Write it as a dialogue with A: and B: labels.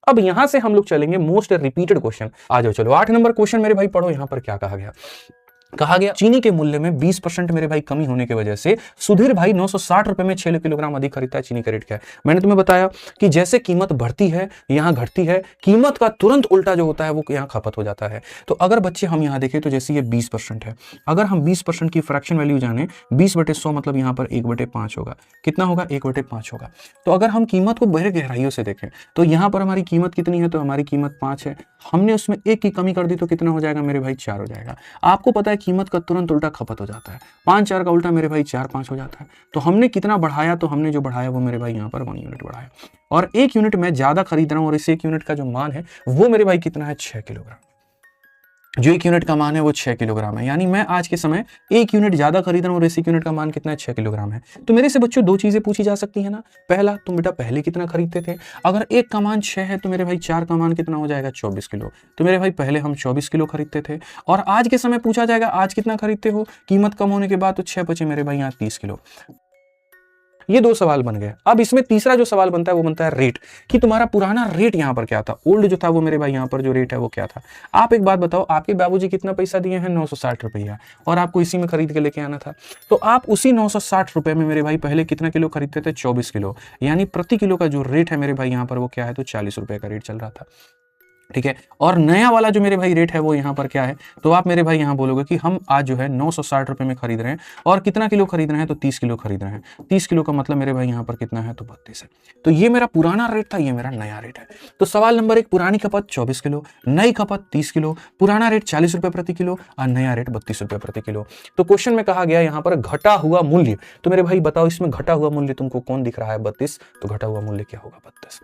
A: अब यहां से हम लोग चलेंगे मोस्ट रिपीटेड क्वेश्चन। आ जाओ चलो 8 नंबर क्वेश्चन मेरे भाई पढ़ो, यहां पर क्या कहा गया। कहा गया चीनी के मूल्य में 20% मेरे भाई कमी होने की वजह से सुधीर भाई 960 रुपए में 6 किलोग्राम अधिक खरीदता है। चीनी का रेट क्या है? मैंने तुम्हें बताया कि जैसे कीमत बढ़ती है यहां घटती है, कीमत का तुरंत उल्टा जो होता है वो यहां खपत हो जाता है। तो अगर बच्चे हम यहां देखें तो जैसे ये 20% है, अगर हम 20% की फ्रैक्शन वैल्यू जाने 20/100 मतलब यहां पर 1/5 होगा। कितना होगा? 1/5 होगा। तो अगर हम कीमत को बड़े गहराइयों से देखें तो यहां पर हमारी कीमत कितनी है? तो हमारी कीमत 5 है, हमने उसमें 1 की कमी कर दी तो कितना हो जाएगा मेरे भाई? 4 हो जाएगा। आपको पता है कीमत का तुरंत उल्टा खपत हो जाता है, 5-4 का उल्टा मेरे भाई 4-5 हो जाता है। तो हमने कितना बढ़ाया? तो हमने जो बढ़ाया वो मेरे भाई यहाँ पर 1 यूनिट बढ़ाया, और 1 यूनिट में ज्यादा खरीद रहा हूं और इस 1 यूनिट का जो मान है वो मेरे भाई कितना है? 6 किलोग्राम। जो 1 यूनिट का मान है वो 6 किलोग्राम है, यानी मैं आज के समय 1 यूनिट ज्यादा खरीद रहा हूं और इस 1 यूनिट का मान कितना है? 6 किलोग्राम है। तो मेरे से बच्चों 2 चीजें पूछी जा सकती है ना। पहला, तुम बेटा पहले कितना खरीदते थे? अगर 1 का मान 6 है तो मेरे भाई 4 का मान कितना हो जाएगा? 24 किलो। तो मेरे भाई पहले हम 24 किलो खरीदते थे, और आज के समय पूछा जाएगा आज कितना खरीदते हो कीमत कम होने के बाद, तो 6 बचे मेरे भाई यहाँ 30 किलो। ये 2 सवाल बन गए। अब इसमें तीसरा जो सवाल बनता है वो बनता है रेट, कि तुम्हारा पुराना रेट यहाँ पर क्या था, ओल्ड जो था वो मेरे भाई यहाँ पर जो रेट है वो क्या था। आप एक बात बताओ, आपके बाबूजी कितना पैसा दिए हैं? 960 रुपया, और आपको इसी में खरीद के लेके आना था। तो आप उसी 960 रुपए में मेरे भाई पहले कितना किलो खरीदते थे? 24 किलो, यानी प्रति किलो का जो रेट है मेरे भाई यहाँ पर वो क्या है? तो 40 रुपए का रेट चल रहा था। ठीक है, और नया वाला जो मेरे भाई रेट है वो यहाँ पर क्या है? तो आप मेरे भाई यहाँ बोलोगे कि हम आज जो है 960 रुपए में खरीद रहे हैं, और कितना किलो खरीद रहे हैं? तो 30 किलो खरीद रहे हैं। 30 किलो का मतलब मेरे भाई यहाँ पर कितना है? तो 32 है। तो ये मेरा पुराना रेट था, ये मेरा नया रेट है। तो सवाल नंबर 1, पुरानी खपत 24 किलो, नई खपत 30 किलो, पुराना रेट 40 रुपए प्रति किलो और नया रेट 32 रुपए प्रति किलो। तो क्वेश्चन में कहा गया यहाँ पर घटा हुआ मूल्य। तो मेरे भाई बताओ इसमें घटा हुआ मूल्य तुमको कौन दिख रहा है? 32। तो घटा हुआ मूल्य क्या होगा? 32।